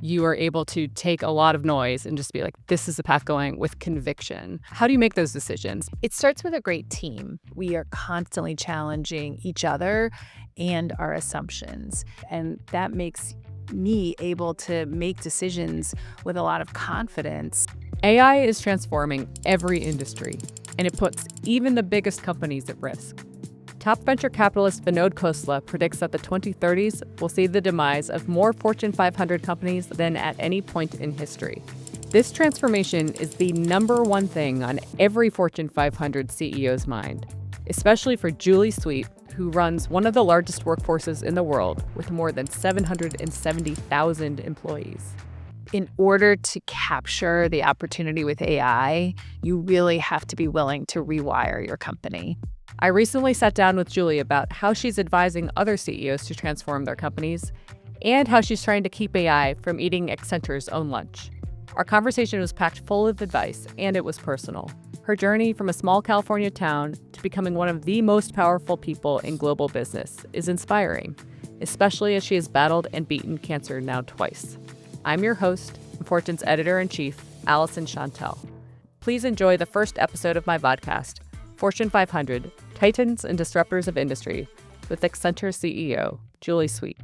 you are able to take a lot of noise and just be like, this is the path going with conviction. How do you make those decisions? It starts with a great team. We are constantly challenging each other and our assumptions. And that makes me able to make decisions with a lot of confidence. AI is transforming every industry, and it puts even the biggest companies at risk. Top venture capitalist Vinod Khosla predicts that the 2030s will see the demise of more Fortune 500 companies than at any point in history. This transformation is the number one thing on every Fortune 500 CEO's mind, especially for Julie Sweet, who runs one of the largest workforces in the world with more than 770,000 employees. In order to capture the opportunity with AI, you really have to be willing to rewire your company. I recently sat down with Julie about how she's advising other CEOs to transform their companies and how she's trying to keep AI from eating Accenture's own lunch. Our conversation was packed full of advice, and it was personal. Her journey from a small California town to becoming one of the most powerful people in global business is inspiring, especially as she has battled and beaten cancer now twice. I'm your host, Fortune's editor-in-chief, Alyson Shontell. Please enjoy the first episode of my podcast, Fortune 500, Titans and Disruptors of Industry, with Accenture CEO Julie Sweet.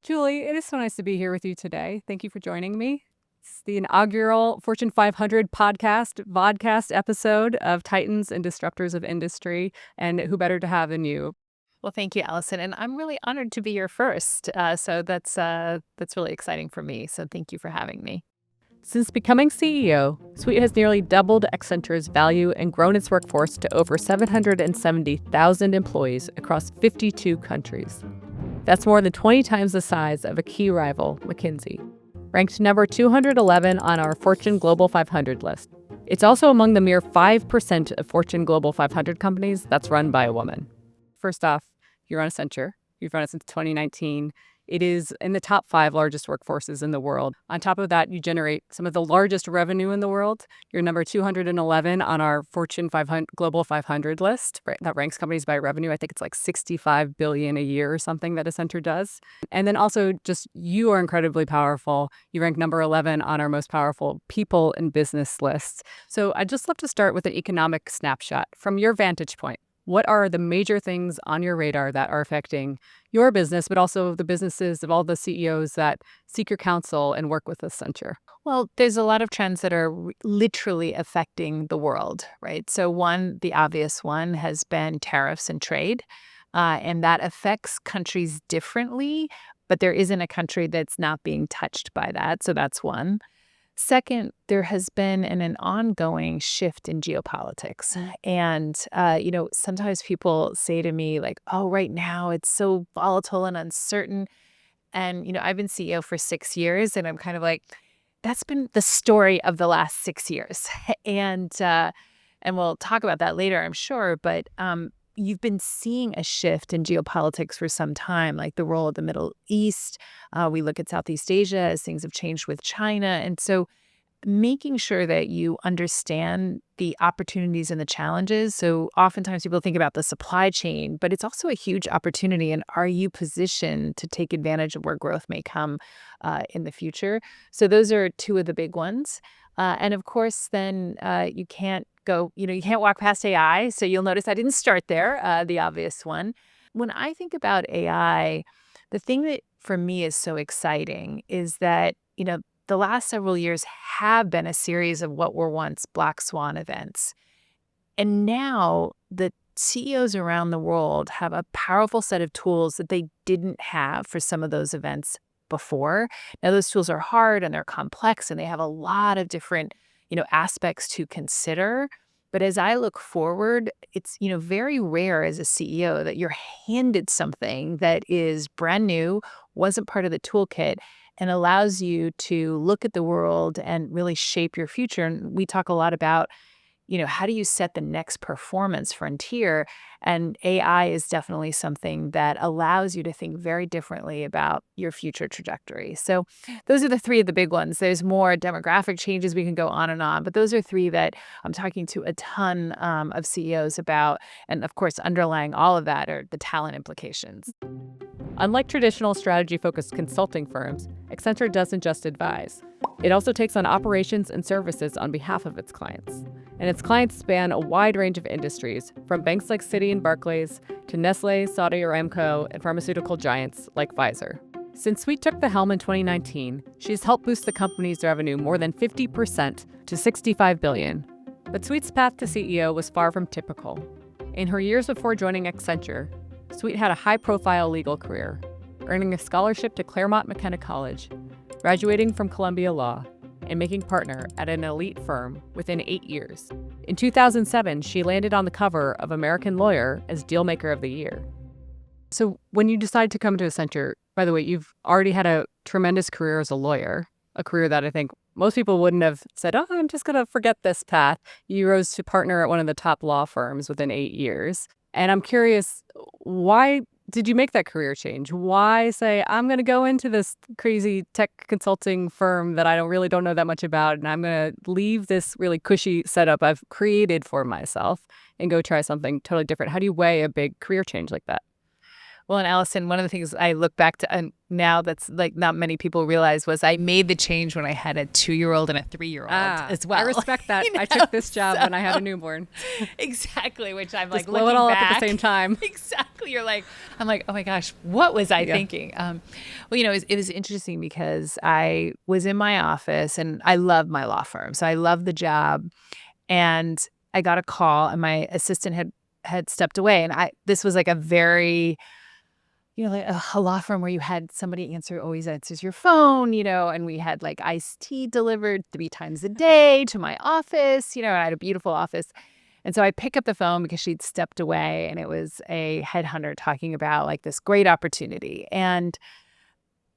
Julie, it is so nice to be here with you today. Thank you for joining me. It's the inaugural Fortune 500 vodcast episode of Titans and Disruptors of Industry, and who better to have than you? Well, thank you, Alyson, and I'm really honored to be your first. So that's really exciting for me. So thank you for having me. Since becoming CEO, Sweet has nearly doubled Accenture's value and grown its workforce to over 770,000 employees across 52 countries. That's more than 20 times the size of a key rival, McKinsey. Ranked number 211 on our Fortune Global 500 list. It's also among the mere 5% of Fortune Global 500 companies that's run by a woman. First off, you're on Accenture. You've run it since 2019. It is in the top 5 largest workforces in the world. On top of that, you generate some of the largest revenue in the world. You're number 211 on our Fortune 500 Global 500 list, right? That ranks companies by revenue. I think it's like $65 billion a year or something that Accenture does. And then also just you are incredibly powerful. You rank number 11 on our most powerful people and business lists. So I'd just love to start with an economic snapshot. From your vantage point, what are the major things on your radar that are affecting your business, but also the businesses of all the CEOs that seek your counsel and work with Accenture? Well, there's a lot of trends that are literally affecting the world, right? So one, the obvious one, has been tariffs and trade, and that affects countries differently, but there isn't a country that's not being touched by that. So that's one. Second, there has been an ongoing shift in geopolitics. And, sometimes people say to me like, oh, right now it's so volatile and uncertain. And, I've been CEO for 6 years and I'm kind of like, that's been the story of the last 6 years. And we'll talk about that later, I'm sure. But you've been seeing a shift in geopolitics for some time, like the role of the Middle East. We look at Southeast Asia as things have changed with China. And so making sure that you understand the opportunities and the challenges. So oftentimes people think about the supply chain, but it's also a huge opportunity. And are you positioned to take advantage of where growth may come in the future? So those are two of the big ones. And of course, then you can't walk past AI. So you'll notice I didn't start there, the obvious one. When I think about AI, the thing that for me is so exciting is that, the last several years have been a series of what were once black swan events. And now the CEOs around the world have a powerful set of tools that they didn't have for some of those events before. Now, those tools are hard and they're complex and they have a lot of different, aspects to consider. But as I look forward, it's, very rare as a CEO that you're handed something that is brand new, wasn't part of the toolkit, and allows you to look at the world and really shape your future. And we talk a lot about, how do you set the next performance frontier? And AI is definitely something that allows you to think very differently about your future trajectory. So those are the three of the big ones. There's more demographic changes. We can go on, but those are three that I'm talking to a ton of CEOs about. And of course, underlying all of that are the talent implications. Unlike traditional strategy-focused consulting firms, Accenture doesn't just advise. It also takes on operations and services on behalf of its clients. And its clients span a wide range of industries, from banks like Citi and Barclays to Nestle, Saudi Aramco, and pharmaceutical giants like Pfizer. Since Sweet took the helm in 2019, she's helped boost the company's revenue more than 50% to $65 billion. But Sweet's path to CEO was far from typical. In her years before joining Accenture, Sweet had a high-profile legal career, earning a scholarship to Claremont McKenna College, graduating from Columbia Law, and making partner at an elite firm within 8 years. In 2007, she landed on the cover of American Lawyer as Dealmaker of the Year. So when you decided to come to Accenture, by the way, you've already had a tremendous career as a lawyer, a career that I think most people wouldn't have said, oh, I'm just going to forget this path. You rose to partner at one of the top law firms within 8 years. And I'm curious, why did you make that career change? Why say, I'm going to go into this crazy tech consulting firm that I don't know that much about, and I'm going to leave this really cushy setup I've created for myself and go try something totally different? How do you weigh a big career change like that? Well, and Alyson, one of the things I look back to and now that's like not many people realize was I made the change when I had a 2-year-old and a 3-year-old as well. I respect that. I took this job when I had a newborn. Exactly, which I'm Just like blow looking it all back. up at the same time. Exactly. I'm like, oh my gosh, what was I thinking? Well, it was interesting because I was in my office and I love my law firm. So I love the job. And I got a call and my assistant had stepped away. And this was like a very like a law firm where you had somebody always answers your phone, and we had like iced tea delivered 3 times a day to my office. I had a beautiful office. And so I pick up the phone because she'd stepped away and it was a headhunter talking about like this great opportunity. And,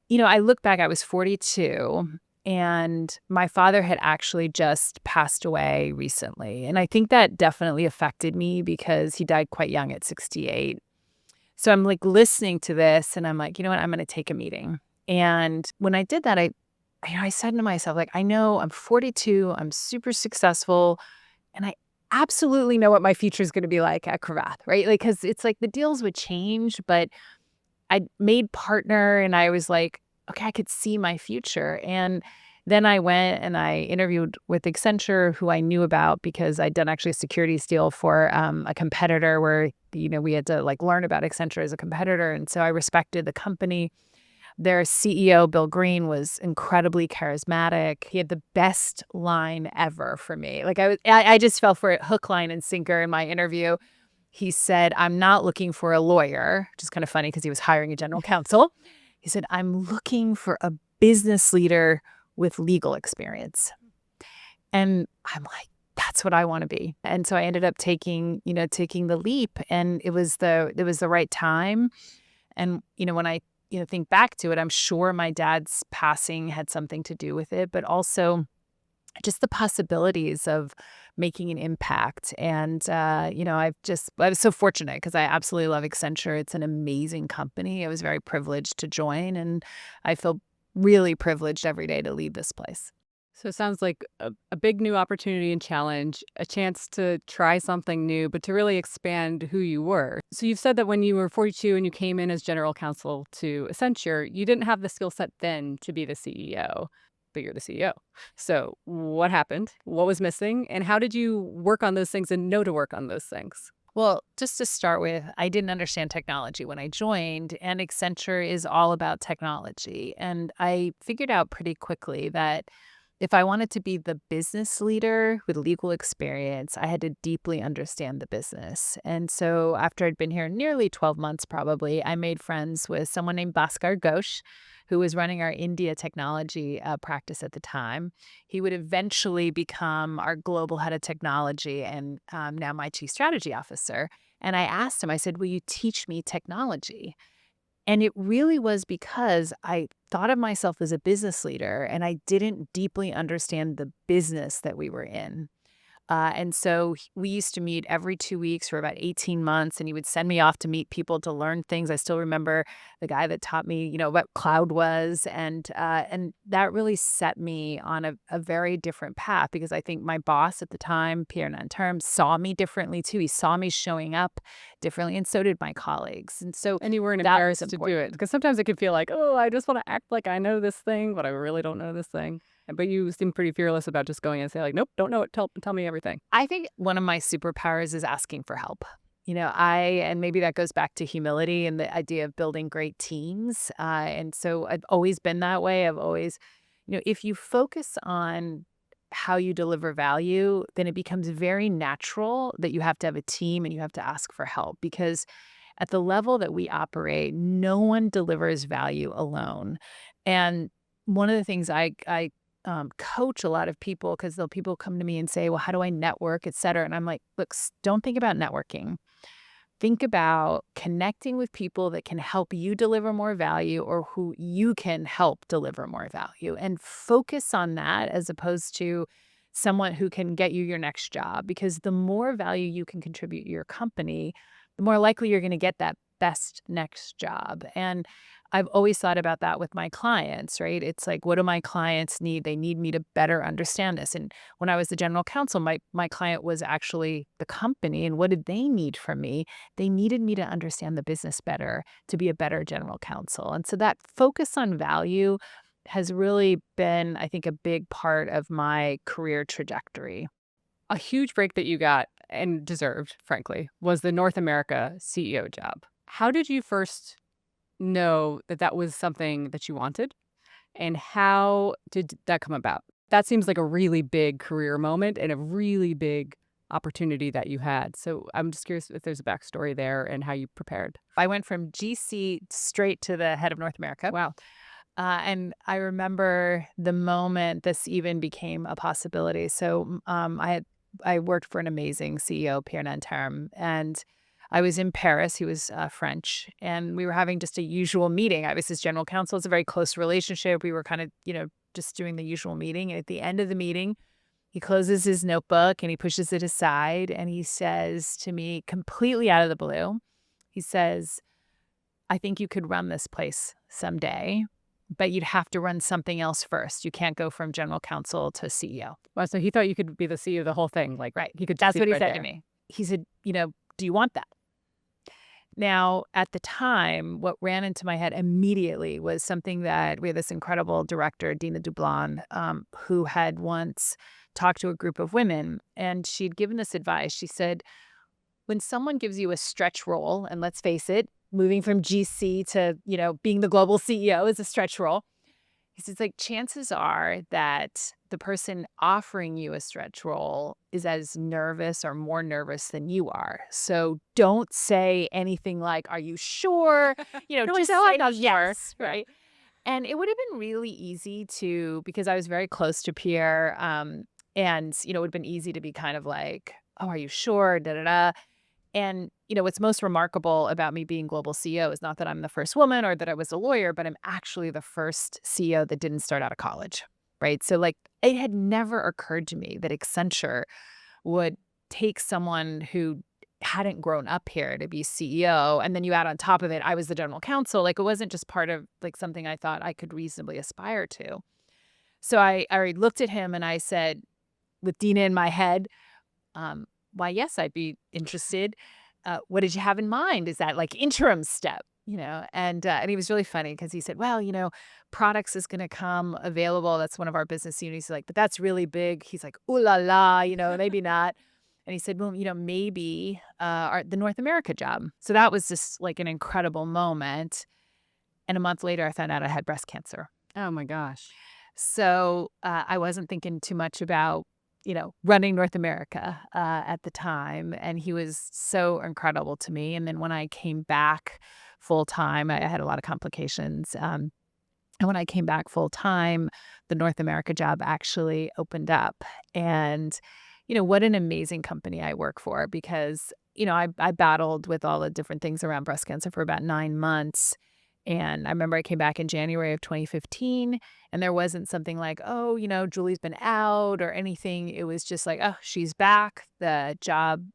I look back, I was 42 and my father had actually just passed away recently. And I think that definitely affected me because he died quite young at 68. So I'm like listening to this and I'm like, you know what, I'm going to take a meeting. And when I did that, I said to myself, like, I know I'm 42, I'm super successful, and I absolutely know what my future is going to be like at Cravath, right? Like, because it's like the deals would change, but I made partner and I was like, okay, I could see my future. And then I went and I interviewed with Accenture, who I knew about because I'd done actually a securities deal for a competitor where, we had to like learn about Accenture as a competitor. And so I respected the company. Their CEO, Bill Green, was incredibly charismatic. He had the best line ever for me. Like I just fell for it hook, line, and sinker in my interview. He said, I'm not looking for a lawyer, which is kind of funny because he was hiring a general counsel. He said, I'm looking for a business leader with legal experience. And I'm like, that's what I want to be. And so I ended up taking the leap, and it was the right time. And, when I, think back to it, I'm sure my dad's passing had something to do with it, but also just the possibilities of making an impact. And, I was so fortunate because I absolutely love Accenture. It's an amazing company. I was very privileged to join, and I feel really privileged every day to lead this place. So it sounds like a big new opportunity and challenge, a chance to try something new, but to really expand who you were. So you've said that when you were 42 and you came in as general counsel to Accenture, you didn't have the skill set then to be the CEO, but you're the CEO. So what happened? What was missing? And how did you work on those things and know to work on those things? Well, just to start with, I didn't understand technology when I joined, and Accenture is all about technology. And I figured out pretty quickly that if I wanted to be the business leader with legal experience, I had to deeply understand the business. And so after I'd been here nearly 12 months, probably, I made friends with someone named Bhaskar Ghosh, who was running our India technology practice at the time. He would eventually become our global head of technology and now my chief strategy officer. And I asked him, I said, will you teach me technology? And it really was because I thought of myself as a business leader and I didn't deeply understand the business that we were in. And so we used to meet every 2 weeks for about 18 months, and he would send me off to meet people to learn things. I still remember the guy that taught me, what cloud was, and that really set me on a very different path because I think my boss at the time, Pierre Nanterme, saw me differently too. He saw me showing up differently, and so did my colleagues. And so And you weren't that was embarrassed to do important. it because sometimes it can feel like, oh, I just want to act like I know this thing, but I really don't know this thing. But you seem pretty fearless about just going and say like, nope, don't know it. Tell me everything. I think one of my superpowers is asking for help. And maybe that goes back to humility and the idea of building great teams. And so I've always been that way. I've always, if you focus on how you deliver value, then it becomes very natural that you have to have a team and you have to ask for help because at the level that we operate, no one delivers value alone. And one of the things I coach a lot of people because people come to me and say, well, how do I network, et cetera? And I'm like, look, don't think about networking. Think about connecting with people that can help you deliver more value or who you can help deliver more value and focus on that as opposed to someone who can get you your next job. Because the more value you can contribute to your company, the more likely you're going to get that best next job. And I've always thought about that with my clients, right? It's like, what do my clients need? They need me to better understand this. And when I was the general counsel, my client was actually the company. And what did they need from me? They needed me to understand the business better, to be a better general counsel. And so that focus on value has really been, I think, a big part of my career trajectory. A huge break that you got and deserved, frankly, was the North America CEO job. How did you first know that that was something that you wanted? And how did that come about? That seems like a really big career moment and a really big opportunity that you had. So I'm just curious if there's a backstory there and how you prepared. I went from GC straight to the head of North America. Wow. And I remember the moment this even became a possibility. So I worked for an amazing CEO, Pierre Nanterme, and I was in Paris. He was French, and we were having just a usual meeting. I was his general counsel. It's a very close relationship. We were kind of, just doing the usual meeting. And at the end of the meeting, he closes his notebook and he pushes it aside. And he says to me, completely out of the blue, he says, I think you could run this place someday, but you'd have to run something else first. You can't go from general counsel to CEO. Wow. So he thought you could be the CEO of the whole thing. Like, Right. He could. That's see what it he right said there. to me. He said, do you want that? Now, at the time, what ran into my head immediately was something that we had this incredible director, Dina Dublon, who had once talked to a group of women, and she'd given this advice. She said, when someone gives you a stretch role, and let's face it, moving from GC to, being the global CEO is a stretch role. He says, like, chances are that the person offering you a stretch role is as nervous or more nervous than you are. So don't say anything like, are you sure? Just say yes, right? And it would have been really easy because I was very close to Pierre. And, it would have been easy to be kind of like, oh, are you sure? Da, da, da. And, what's most remarkable about me being global CEO is not that I'm the first woman or that I was a lawyer, but I'm actually the first CEO that didn't start out of college, right? So like it had never occurred to me that Accenture would take someone who hadn't grown up here to be CEO. And then you add on top of it, I was the general counsel. Like it wasn't just part of like something I thought I could reasonably aspire to. So I looked at him and I said, with Dina in my head, why, yes, I'd be interested. What did you have in mind? Is that like interim step, And he was really funny because he said, well, products is going to come available. That's one of our business units. He's like, but that's really big. He's like, ooh la la, maybe not. And he said, well, maybe the North America job. So that was just like an incredible moment. And a month later, I found out I had breast cancer. Oh my gosh. So I wasn't thinking too much about running North America at the time. And he was so incredible to me. And then when I came back full time, I had a lot of complications. And when I came back full time, the North America job actually opened up. And, what an amazing company I work for because, I battled with all the different things around breast cancer for about 9 months. And I remember I came back in January of 2015, and there wasn't something like, oh, Julie's been out or anything. It was just like, oh, she's back. The job,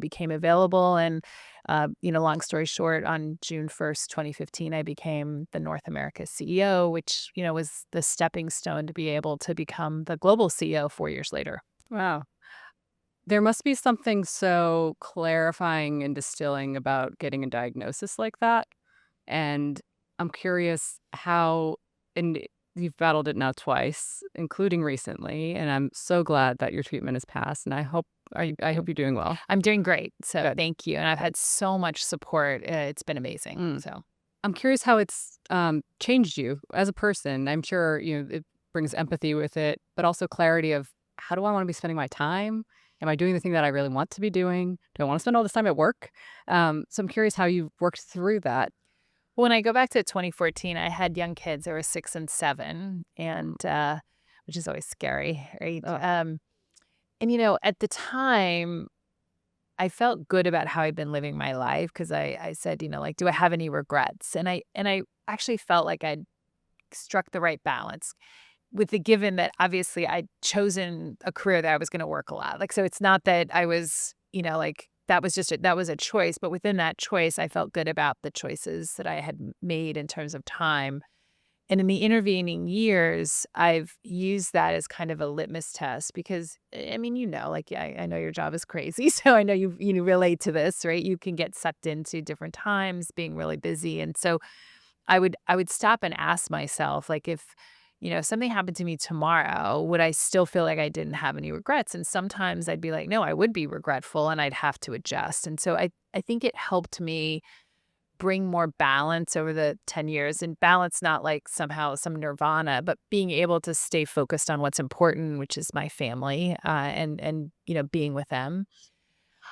became available. And, long story short, on June 1st, 2015, I became the North America CEO, which, was the stepping stone to be able to become the global CEO 4 years later. Wow. There must be something so clarifying and distilling about getting a diagnosis like that. And I'm curious how, and you've battled it now twice, including recently. And I'm so glad that your treatment has passed. And I hope you're doing well. I'm doing great. So Good. thank you. And I've had so much support. It's been amazing. Mm. So I'm curious how it's changed you as a person. I'm sure it brings empathy with it, but also clarity of how do I want to be spending my time? Am I doing the thing that I really want to be doing? Do I want to spend all this time at work? So I'm curious how you worked through that. when I go back to 2014, I had young kids. They were 6 and 7, and which is always scary, right? Ugh. And at the time, I felt good about how I'd been living my life because I said, like, do I have any regrets? And I actually felt like I'd struck the right balance with the given that obviously I'd chosen a career that I was going to work a lot. Like, so it's not that I was, like that was that was a choice, but within that choice, I felt good about the choices that I had made in terms of time. And in the intervening years, I've used that as kind of a litmus test because, I mean, like, yeah, I know your job is crazy. So I know you relate to this, right? You can get sucked into different times, being really busy. And so I would stop and ask myself, like, if, something happened to me tomorrow, would I still feel like I didn't have any regrets? And sometimes I'd be like, no, I would be regretful and I'd have to adjust. And so I think it helped me bring more balance over the 10 years, and balance not like somehow some nirvana, but being able to stay focused on what's important, which is my family, and being with them.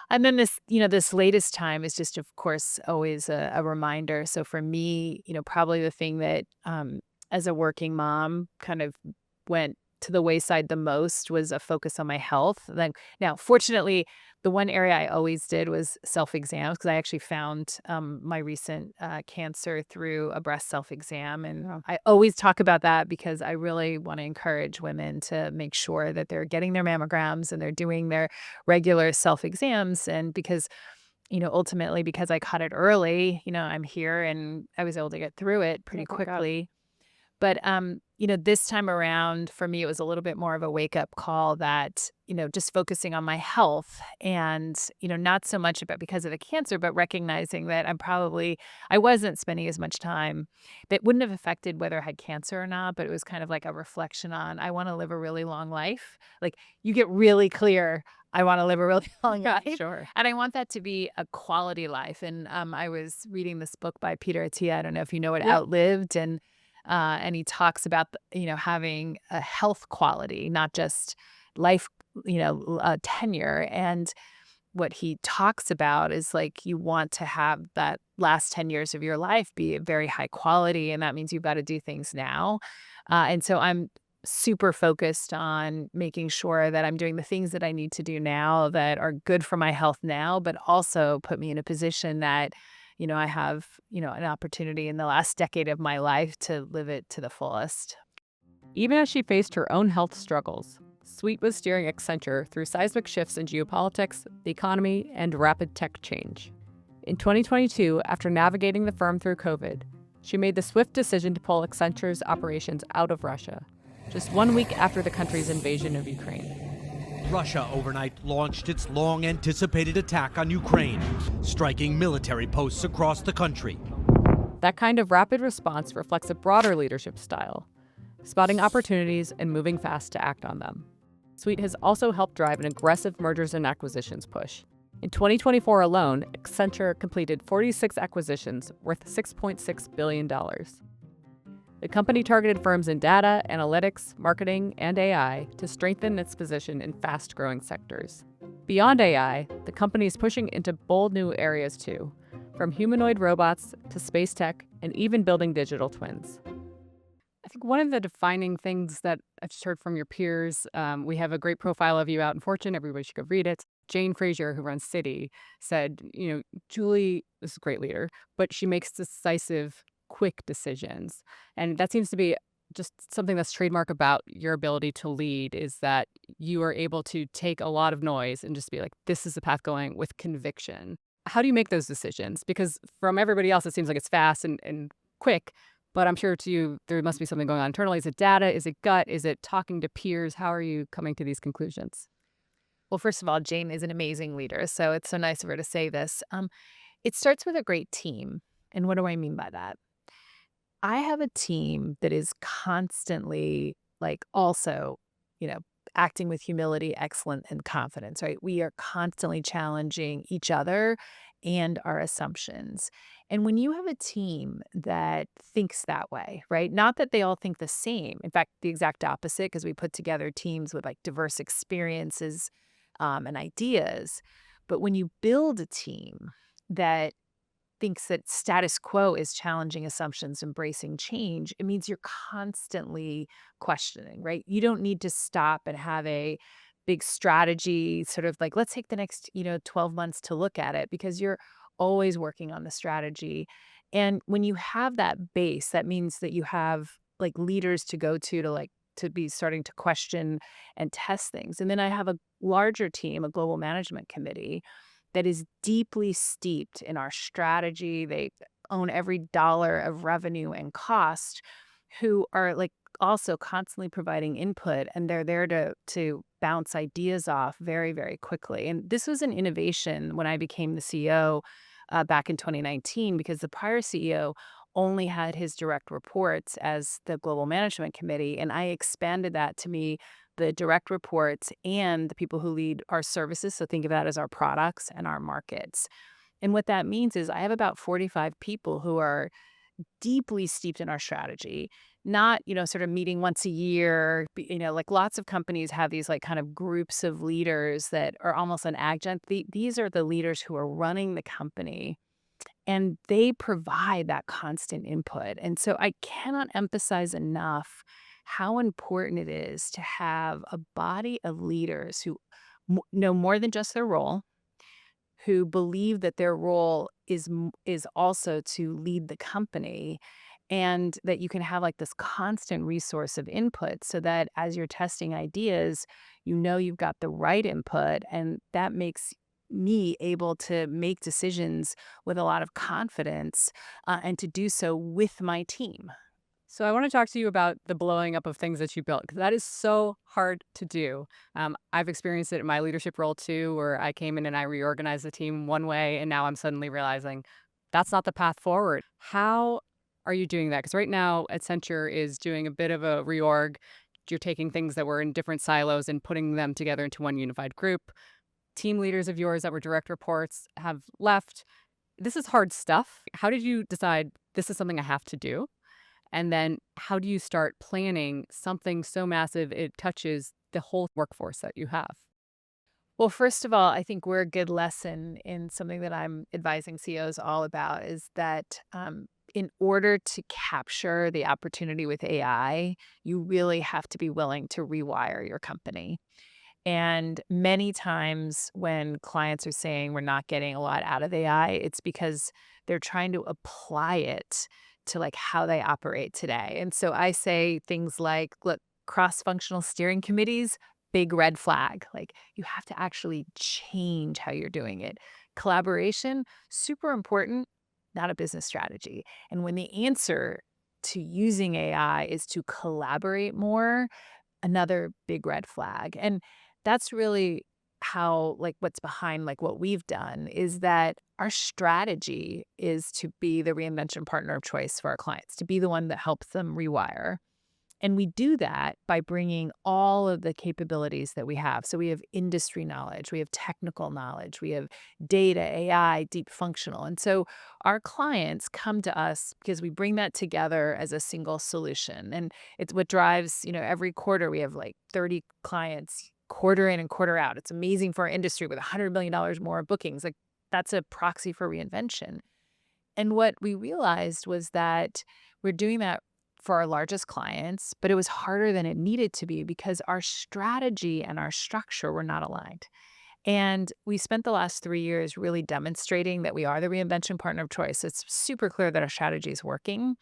And then this latest time is just, of course, always a reminder. So for me, probably the thing that, as a working mom, kind of went to the wayside the most was a focus on my health. Then now, fortunately, the one area I always did was self-exams because I actually found my recent cancer through a breast self-exam. And Yeah. I always talk about that because I really want to encourage women to make sure that they're getting their mammograms and they're doing their regular self-exams. And because, ultimately, because I caught it early, I'm here and I was able to get through it pretty Oh, thank God. quickly. But, this time around, for me, it was a little bit more of a wake-up call that, just focusing on my health and, not so much about because of the cancer, but recognizing that I wasn't spending as much time. That wouldn't have affected whether I had cancer or not, but it was kind of like a reflection on, I wanna live a really long life. Like, you get really clear, I wanna live a really long Yeah, life, sure. and I want that to be a quality life. And, I was reading this book by Peter Attia, I don't know if you know it, Yep. Outlived, and he talks about, having a health quality, not just life, tenure. And what he talks about is like you want to have that last 10 years of your life be very high quality. And that means you've got to do things now. And so I'm super focused on making sure that I'm doing the things that I need to do now that are good for my health now, but also put me in a position that I have, an opportunity in the last decade of my life to live it to the fullest. Even as she faced her own health struggles, Sweet was steering Accenture through seismic shifts in geopolitics, the economy, and rapid tech change. In 2022, after navigating the firm through COVID, she made the swift decision to pull Accenture's operations out of Russia, just 1 week after the country's invasion of Ukraine. Russia overnight launched its long-anticipated attack on Ukraine, striking military posts across the country. That kind of rapid response reflects a broader leadership style, spotting opportunities and moving fast to act on them. Sweet has also helped drive an aggressive mergers and acquisitions push. In 2024 alone, Accenture completed 46 acquisitions worth $6.6 billion. The company targeted firms in data, analytics, marketing, and AI to strengthen its position in fast-growing sectors. Beyond AI, the company is pushing into bold new areas too, from humanoid robots to space tech and even building digital twins. I think one of the defining things that I've just heard from your peers, we have a great profile of you out in Fortune. Everybody should go read it. Jane Frazier, who runs Citi, said, Julie is a great leader, but she makes decisive quick decisions. And that seems to be just something that's trademark about your ability to lead, is that you are able to take a lot of noise and just be like, this is the path going with conviction. How do you make those decisions? Because from everybody else, it seems like it's fast and quick. But I'm sure to you, there must be something going on internally. Is it data? Is it gut? Is it talking to peers? How are you coming to these conclusions? Well, first of all, Jane is an amazing leader, so it's so nice of her to say this. It starts with a great team. And what do I mean by that? I have a team that is constantly like also, you know, acting with humility, excellence, and confidence, right? We are constantly challenging each other and our assumptions. And when you have a team that thinks that way, right? Not that they all think the same. In fact, the exact opposite, because we put together teams with like diverse experiences and ideas. But when you build a team that thinks that status quo is challenging assumptions, embracing change, it means you're constantly questioning, right? You don't need to stop and have a big strategy, sort of like, let's take the next, 12 months to look at it, because you're always working on the strategy. And when you have that base, that means that you have like leaders to go to like, to be starting to question and test things. And then I have a larger team, a global management committee that is deeply steeped in our strategy. They own every dollar of revenue and cost, who are like also constantly providing input, and they're there to bounce ideas off very, very quickly. And this was an innovation when I became the CEO back in 2019, because the prior CEO only had his direct reports as the global management committee, and I expanded that to me the direct reports and the people who lead our services. So think of that as our products and our markets. And what that means is I have about 45 people who are deeply steeped in our strategy, not, sort of meeting once a year. Like lots of companies have these like kind of groups of leaders that are almost an adjunct. These are the leaders who are running the company, and they provide that constant input. And so I cannot emphasize enough how important it is to have a body of leaders who know more than just their role, who believe that their role is also to lead the company, and that you can have like this constant resource of input, so that as you're testing ideas, you've got the right input, and that makes me able to make decisions with a lot of confidence, and to do so with my team. So I want to talk to you about the blowing up of things that you built, because that is so hard to do. I've experienced it in my leadership role too, where I came in and I reorganized the team one way, and now I'm suddenly realizing that's not the path forward. How are you doing that? Because right now, Accenture is doing a bit of a reorg. You're taking things that were in different silos and putting them together into one unified group. Team leaders of yours that were direct reports have left. This is hard stuff. How did you decide this is something I have to do? And then how do you start planning something so massive it touches the whole workforce that you have? Well, first of all, I think we're a good lesson in something that I'm advising CEOs all about, is that in order to capture the opportunity with AI, you really have to be willing to rewire your company. And many times when clients are saying we're not getting a lot out of AI, it's because they're trying to apply it to like how they operate today. And so I say things like, look, cross-functional steering committees, big red flag. Like you have to actually change how you're doing it. Collaboration, super important, not a business strategy. And when the answer to using AI is to collaborate more, another big red flag. And that's really how, like, what's behind like what we've done is that our strategy is to be the reinvention partner of choice for our clients, to be the one that helps them rewire. And we do that by bringing all of the capabilities that we have. So we have industry knowledge, we have technical knowledge, we have data, AI, deep functional. And so our clients come to us because we bring that together as a single solution. And it's what drives, every quarter we have like 30 clients, quarter in and quarter out. It's amazing for our industry with $100 million more bookings. Like that's a proxy for reinvention. And what we realized was that we're doing that for our largest clients, but it was harder than it needed to be because our strategy and our structure were not aligned. And we spent the last 3 years really demonstrating that we are the reinvention partner of choice. It's super clear that our strategy is working.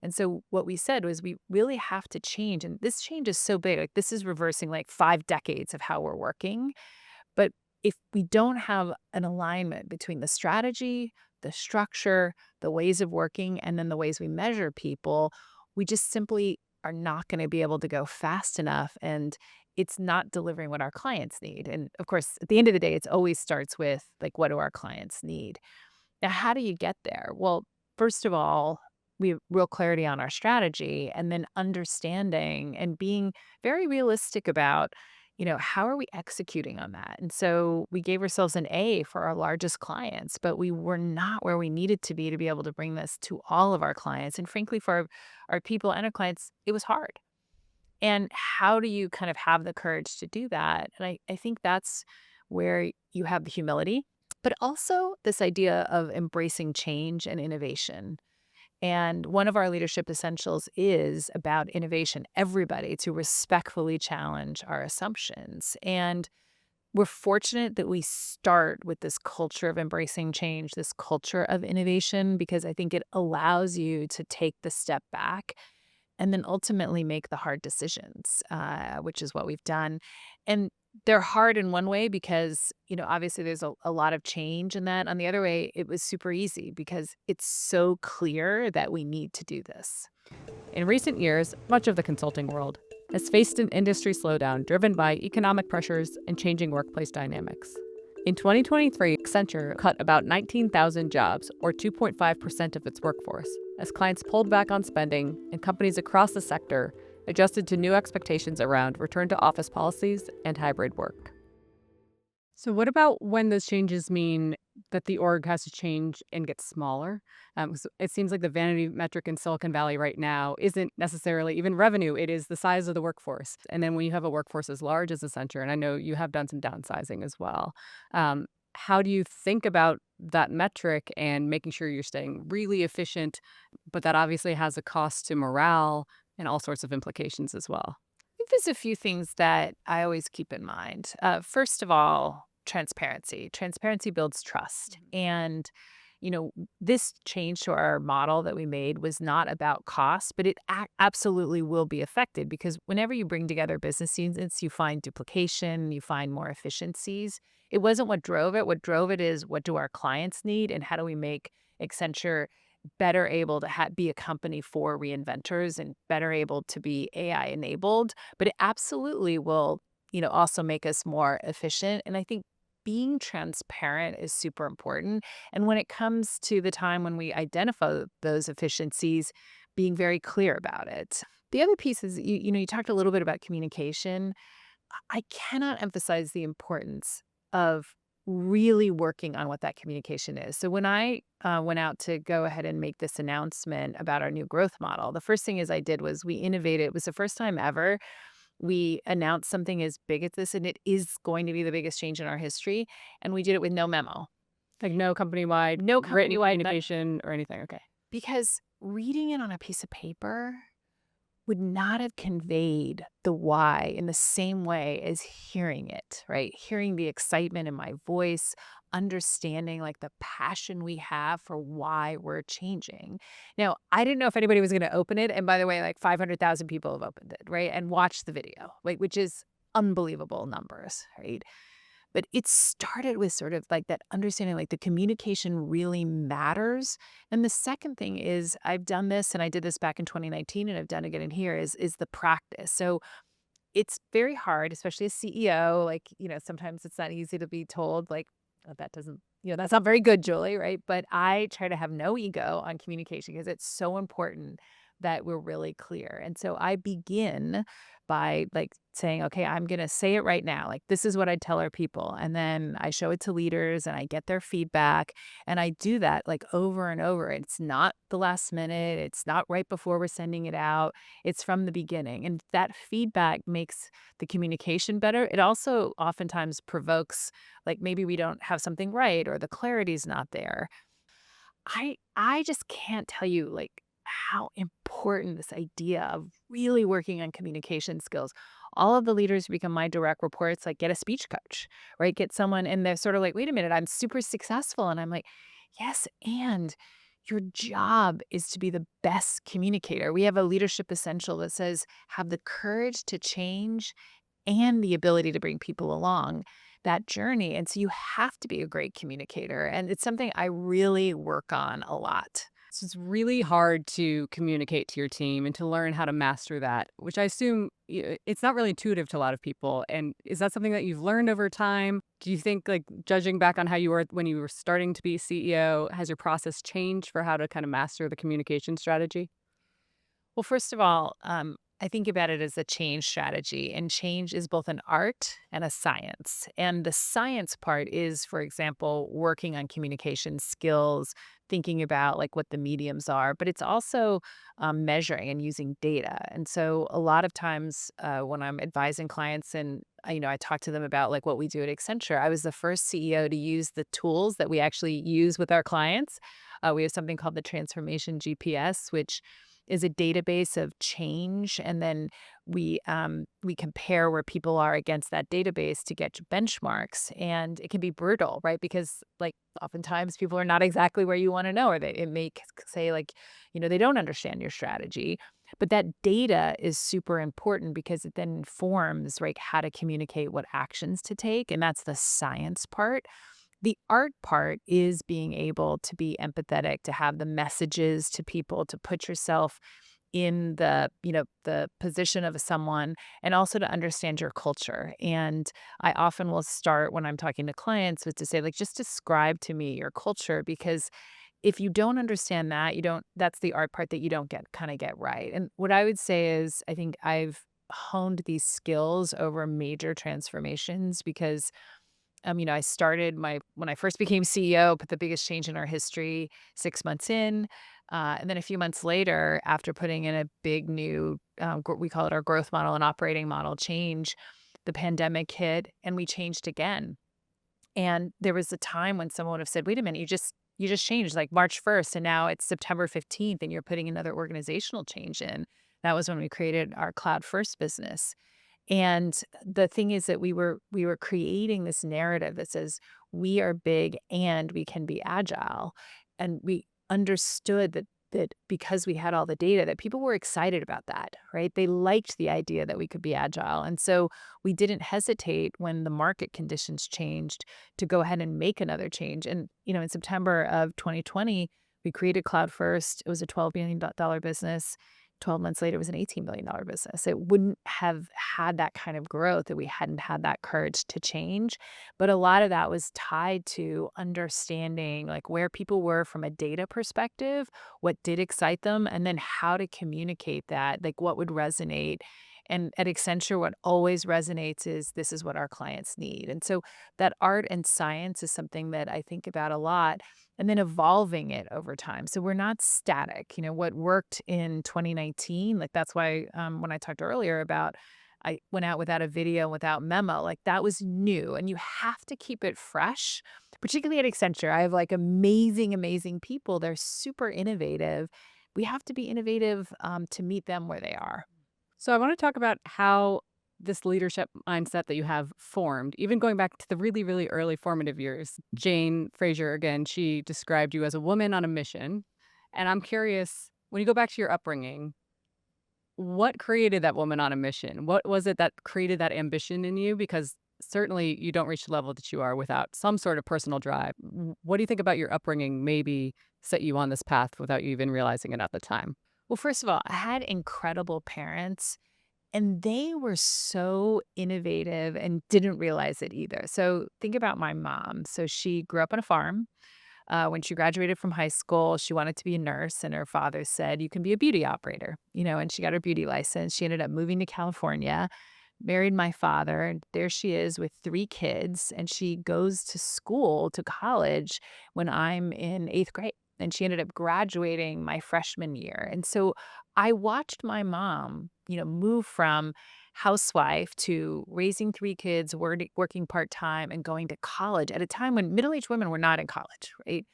And so what we said was we really have to change. And this change is so big. Like this is reversing like 5 decades of how we're working. But if we don't have an alignment between the strategy, the structure, the ways of working, and then the ways we measure people, we just simply are not going to be able to go fast enough. And it's not delivering what our clients need. And of course, at the end of the day, it always starts with like, what do our clients need? Now, how do you get there? Well, first of all, we have real clarity on our strategy and then understanding and being very realistic about, how are we executing on that? And so we gave ourselves an A for our largest clients, but we were not where we needed to be able to bring this to all of our clients. And frankly, for our people and our clients, it was hard. And how do you kind of have the courage to do that? And I think that's where you have the humility, but also this idea of embracing change and innovation. And one of our leadership essentials is about innovation, everybody to respectfully challenge our assumptions. And we're fortunate that we start with this culture of embracing change, this culture of innovation, because I think it allows you to take the step back and then ultimately make the hard decisions, which is what we've done. And they're hard in one way because, obviously there's a lot of change in that. On the other way, it was super easy because it's so clear that we need to do this. In recent years, much of the consulting world has faced an industry slowdown driven by economic pressures and changing workplace dynamics. In 2023, Accenture cut about 19,000 jobs, or 2.5% of its workforce, as clients pulled back on spending and companies across the sector adjusted to new expectations around return to office policies and hybrid work. So what about when those changes mean that the org has to change and get smaller? 'Cause it seems like the vanity metric in Silicon Valley right now isn't necessarily even revenue, it is the size of the workforce. And then when you have a workforce as large as Accenture, and I know you have done some downsizing as well, how do you think about that metric and making sure you're staying really efficient, but that obviously has a cost to morale and all sorts of implications as well? Think there's a few things that I always keep in mind. First of all, transparency. Transparency builds trust. And, this change to our model that we made was not about cost, but it absolutely will be affected because whenever you bring together business units, you find duplication, you find more efficiencies. It wasn't what drove it. What drove it is what do our clients need and how do we make Accenture better able to be a company for reinventors and better able to be AI enabled. But it absolutely will, also make us more efficient. And I think being transparent is super important. And when it comes to the time when we identify those efficiencies, being very clear about it. The other piece is, you talked a little bit about communication. I cannot emphasize the importance of really working on what that communication is. So when I went out to go ahead and make this announcement about our new growth model, the first thing I did was we innovated. It was the first time ever we announced something as big as this, and it is going to be the biggest change in our history. And we did it with no memo. Like no company-wide, No written company-wide communication or anything. Okay. Because reading it on a piece of paper would not have conveyed the why in the same way as hearing it, right? Hearing the excitement in my voice, understanding like the passion we have for why we're changing. Now, I didn't know if anybody was going to open it. And by the way, like 500,000 people have opened it, right? And watched the video, like, which is unbelievable numbers, right? But it started with sort of like that understanding, like the communication really matters. And the second thing is I've done this and I did this back in 2019 and I've done it again here is the practice. So it's very hard, especially as CEO, like, sometimes it's not easy to be told like, "Oh, that doesn't, that's not very good, Julie, right? But I try to have no ego on communication because it's so important that we're really clear. And so I begin by like saying, okay, I'm going to say it right now. Like, this is what I tell our people. And then I show it to leaders and I get their feedback. And I do that like over and over. It's not the last minute. It's not right before we're sending it out. It's from the beginning. And that feedback makes the communication better. It also oftentimes provokes, like maybe we don't have something right or the clarity's not there. I just can't tell you like how important this idea of really working on communication skills. All of the leaders who become my direct reports, like, get a speech coach, right? Get someone, and they're sort of like, wait a minute, I'm super successful. And I'm like, yes, and your job is to be the best communicator. We have a leadership essential that says, have the courage to change and the ability to bring people along that journey. And so you have to be a great communicator. And it's something I really work on a lot. So it's really hard to communicate to your team and to learn how to master that, which I assume it's not really intuitive to a lot of people. And is that something that you've learned over time? Do you think, like, judging back on how you were when you were starting to be CEO, has your process changed for how to kind of master the communication strategy? Well, first of all, I think about it as a change strategy, and change is both an art and a science. And the science part is, for example, working on communication skills, thinking about like what the mediums are, but it's also measuring and using data. And so a lot of times when I'm advising clients and I talk to them about like what we do at Accenture, I was the first CEO to use the tools that we actually use with our clients. We have something called the Transformation GPS, which is a database of change, and then we compare where people are against that database to get benchmarks, and it can be brutal, right? Because like oftentimes people are not exactly where you want to know, or it may say like they don't understand your strategy, but that data is super important because it then informs right how to communicate, what actions to take, and that's the science part. The art part is being able to be empathetic, to have the messages to people, to put yourself in the position of someone, and also to understand your culture. And I often will start when I'm talking to clients with to say, like, just describe to me your culture, because if you don't understand that, you don't that's the art part that you don't get right. And what I would say is I think I've honed these skills over major transformations because I started when I first became CEO, put the biggest change in our history 6 months in. And then a few months later, after putting in a big new, we call it our growth model and operating model change, the pandemic hit and we changed again. And there was a time when someone would have said, wait a minute, you just changed like March 1st and now it's September 15th and you're putting another organizational change in. That was when we created our cloud first business. And the thing is that we were creating this narrative that says we are big and we can be agile. And we understood that because we had all the data, that people were excited about that, right? They liked the idea that we could be agile. And so we didn't hesitate when the market conditions changed to go ahead and make another change. And, in September of 2020, we created Cloud First. It was a $12 billion business. 12 months later, it was an $18 billion business. It wouldn't have had that kind of growth if we hadn't had that courage to change. But a lot of that was tied to understanding like where people were from a data perspective, what did excite them, and then how to communicate that, like what would resonate. And at Accenture, what always resonates is this is what our clients need. And so that art and science is something that I think about a lot, and then evolving it over time. So we're not static. What worked in 2019, like that's why when I talked earlier about I went out without a video, without memo, like that was new. And you have to keep it fresh, particularly at Accenture. I have like amazing, amazing people. They're super innovative. We have to be innovative to meet them where they are. So I want to talk about how this leadership mindset that you have formed, even going back to the really, really early formative years. Jane Fraser, again, she described you as a woman on a mission. And I'm curious, when you go back to your upbringing, what created that woman on a mission? What was it that created that ambition in you? Because certainly you don't reach the level that you are without some sort of personal drive. What do you think about your upbringing maybe set you on this path without you even realizing it at the time? Well, first of all, I had incredible parents, and they were so innovative and didn't realize it either. So think about my mom. So she grew up on a farm. When she graduated from high school, she wanted to be a nurse, and her father said, you can be a beauty operator, and she got her beauty license. She ended up moving to California, married my father, and there she is with 3 kids, and she goes to school, to college, when I'm in 8th grade. And she ended up graduating my freshman year. And so I watched my mom, move from housewife to raising 3 kids, working part-time and going to college at a time when middle-aged women were not in college, right?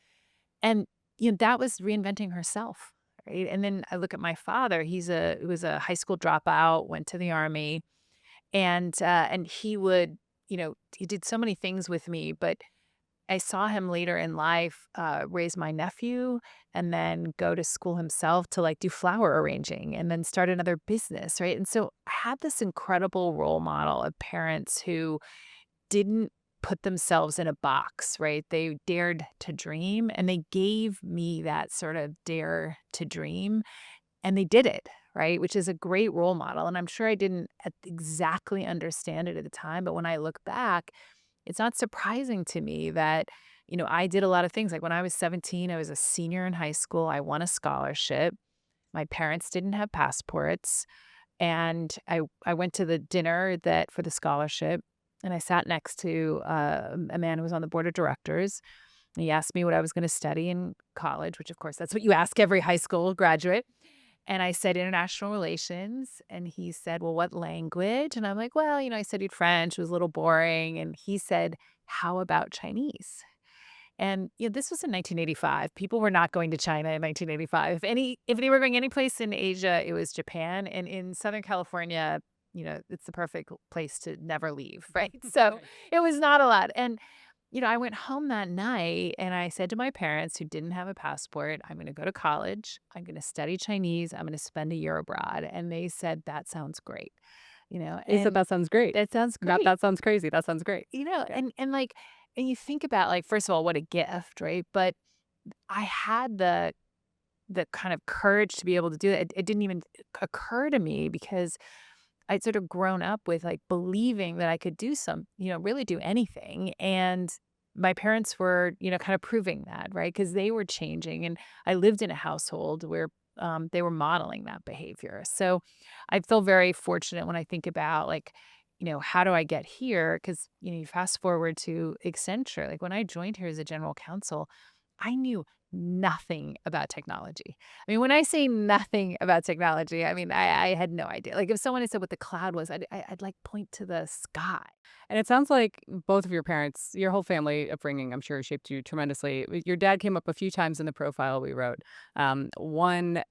And, that was reinventing herself. right? And then I look at my father. He was a high school dropout, went to the army, and he would, he did so many things with me, but I saw him later in life raise my nephew and then go to school himself to like do flower arranging and then start another business, right? And so I had this incredible role model of parents who didn't put themselves in a box, right? They dared to dream and they gave me that sort of dare to dream and they did it, right? Which is a great role model. And I'm sure I didn't exactly understand it at the time, but when I look back, it's not surprising to me that, I did a lot of things. Like when I was 17, I was a senior in high school. I won a scholarship. My parents didn't have passports. And I went to the dinner that for the scholarship and I sat next to a man who was on the board of directors. He asked me what I was going to study in college, which of course that's what you ask every high school graduate. And I said international relations. And he said, well, what language? And I'm like, well, I studied French. It was a little boring. And he said, how about Chinese? And this was in 1985. People were not going to China in 1985. If they were going any place in Asia, it was Japan. And in Southern California, it's the perfect place to never leave, right? So it was not a lot. And I went home that night and I said to my parents who didn't have a passport, I'm going to go to college. I'm going to study Chinese. I'm going to spend a year abroad. And they said, that sounds great. They said, that sounds great. That sounds great. Not that sounds crazy. That sounds great. Yeah. And you think about like, first of all, what a gift, right? But I had the kind of courage to be able to do it. It didn't even occur to me because I'd sort of grown up with like believing that I could do really do anything. And my parents were, kind of proving that, right? Because they were changing. And I lived in a household where they were modeling that behavior. So I feel very fortunate when I think about like, how do I get here? Because, you fast forward to Accenture. Like when I joined here as a general counsel, I knew nothing about technology. I mean, when I say nothing about technology, I mean, I had no idea. Like if someone had said what the cloud was, I'd like point to the sky. And it sounds like both of your parents, your whole family upbringing, I'm sure, shaped you tremendously. Your dad came up a few times in the profile we wrote. One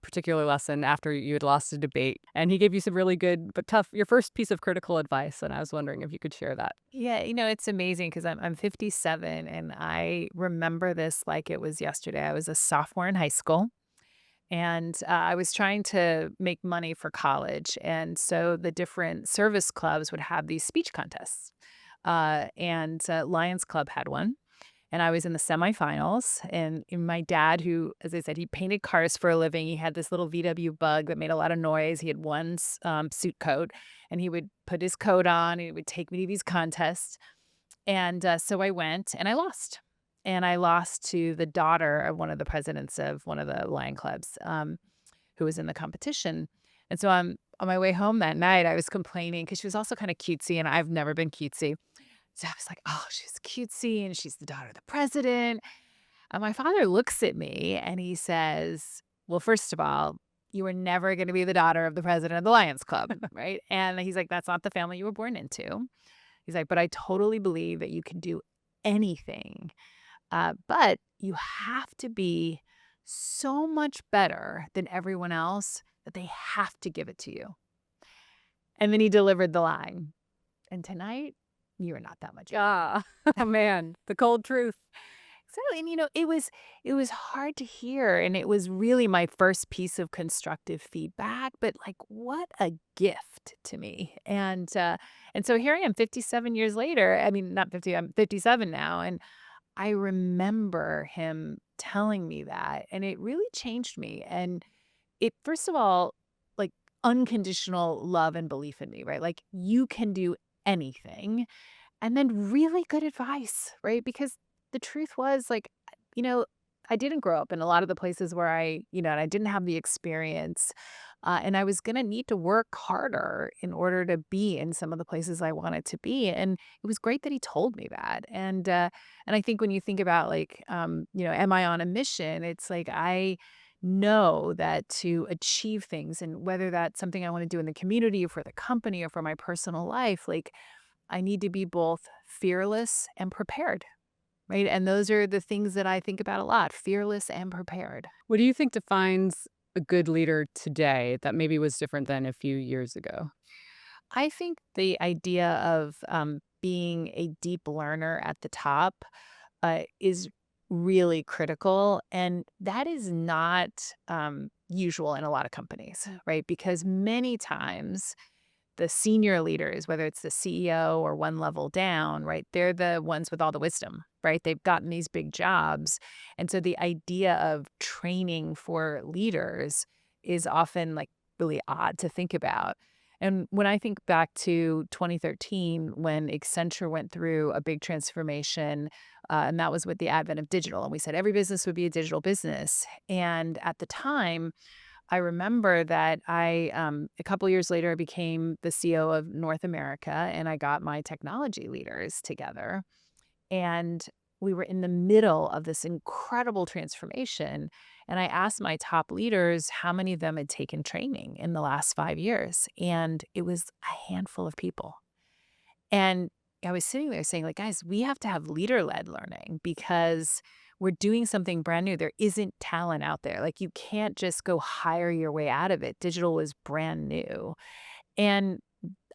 particular lesson after you had lost a debate, and he gave you some really good but tough, your first piece of critical advice. And I was wondering if you could share that. Yeah, it's amazing because I'm 57 and I remember this like it was yesterday. I was a sophomore in high school. And I was trying to make money for college. And so the different service clubs would have these speech contests. And Lions Club had one. And I was in the semifinals. And my dad, who, as I said, he painted cars for a living. He had this little VW Bug that made a lot of noise. He had one suit coat. And he would put his coat on. And he would take me to these contests. And so I went and I lost. And I lost to the daughter of one of the presidents of one of the Lion Clubs who was in the competition. And so I'm on my way home that night, I was complaining because she was also kind of cutesy and I've never been cutesy. So I was like, oh, she's cutesy and she's the daughter of the president. And my father looks at me and he says, well, first of all, you were never going to be the daughter of the president of the Lions Club, right? And he's like, that's not the family you were born into. He's like, but I totally believe that you can do anything. But you have to be so much better than everyone else that they have to give it to you. And then he delivered the line. And tonight, you're not that much. Ah, oh, man, the cold truth. Exactly. And, it was hard to hear. And it was really my first piece of constructive feedback. But like, what a gift to me. And so here I am 57 years later. I mean, not 50, I'm 57 now. And I remember him telling me that, and it really changed me. And it, first of all, like unconditional love and belief in me, right? Like you can do anything. And then really good advice, right? Because the truth was like, I didn't grow up in a lot of the places where and I didn't have the experience. And I was going to need to work harder in order to be in some of the places I wanted to be. And it was great that he told me that. And I think when you think about like, am I on a mission? It's like, I know that to achieve things and whether that's something I want to do in the community or for the company or for my personal life, like I need to be both fearless and prepared. right? And those are the things that I think about a lot: fearless and prepared. What do you think defines a good leader today that maybe was different than a few years ago? I think the idea of being a deep learner at the top is really critical. And that is not usual in a lot of companies, right? Because many times the senior leaders, whether it's the CEO or one level down, right, they're the ones with all the wisdom, right? They've gotten these big jobs. And so the idea of training for leaders is often like really odd to think about. And when I think back to 2013, when Accenture went through a big transformation, and that was with the advent of digital, and we said every business would be a digital business. And at the time, I remember that a couple years later, I became the CEO of North America, and I got my technology leaders together. And we were in the middle of this incredible transformation. And I asked my top leaders how many of them had taken training in the last 5 years. And it was a handful of people. And I was sitting there saying, like, guys, we have to have leader-led learning because we're doing something brand new. There isn't talent out there. Like, you can't just go hire your way out of it. Digital is brand new. And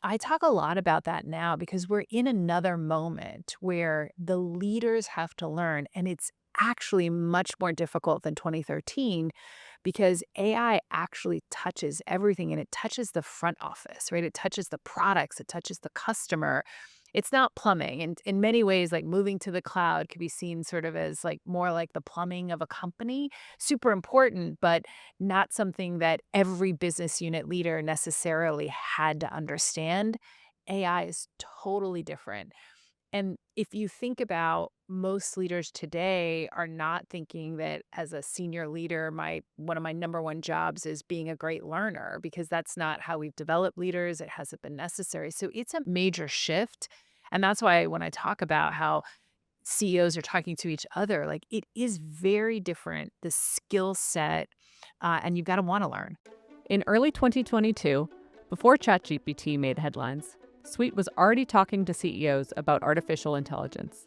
I talk a lot about that now because we're in another moment where the leaders have to learn, and it's actually much more difficult than 2013 because AI actually touches everything, and it touches the front office, right? It touches the products, it touches the customer. It's not plumbing. And in many ways, like moving to the cloud could be seen sort of as like more like the plumbing of a company. Super important, but not something that every business unit leader necessarily had to understand. AI is totally different. And if you think about most leaders today are not thinking that as a senior leader, my one of my number one jobs is being a great learner because that's not how we've developed leaders. It hasn't been necessary. So it's a major shift. And that's why when I talk about how CEOs are talking to each other, like it is very different, the skill set, and you've got to want to learn. In early 2022, before ChatGPT made headlines, Sweet was already talking to CEOs about artificial intelligence.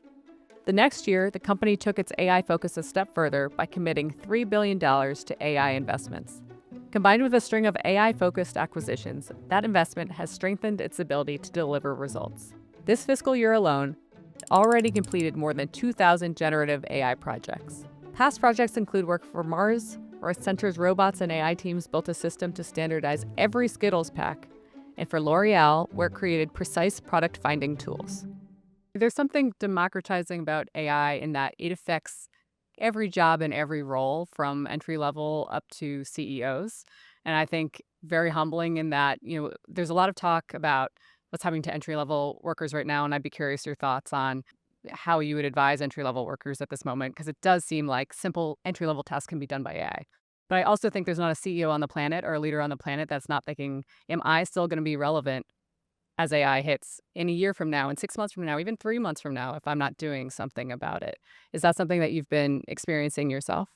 The next year, the company took its AI focus a step further by committing $3 billion to AI investments. Combined with a string of AI-focused acquisitions, that investment has strengthened its ability to deliver results. This fiscal year alone, it already completed more than 2,000 generative AI projects. Past projects include work for Mars, where Accenture's robots and AI teams built a system to standardize every Skittles pack, and for L'Oreal, where it created precise product finding tools. There's something democratizing about AI in that it affects every job and every role from entry level up to CEOs. And I think very humbling in that, there's a lot of talk about what's happening to entry level workers right now. And I'd be curious your thoughts on how you would advise entry level workers at this moment, because it does seem like simple entry level tasks can be done by AI. But I also think there's not a CEO on the planet or a leader on the planet that's not thinking, am I still going to be relevant as AI hits in a year from now, in 6 months from now, even 3 months from now, if I'm not doing something about it? Is that something that you've been experiencing yourself?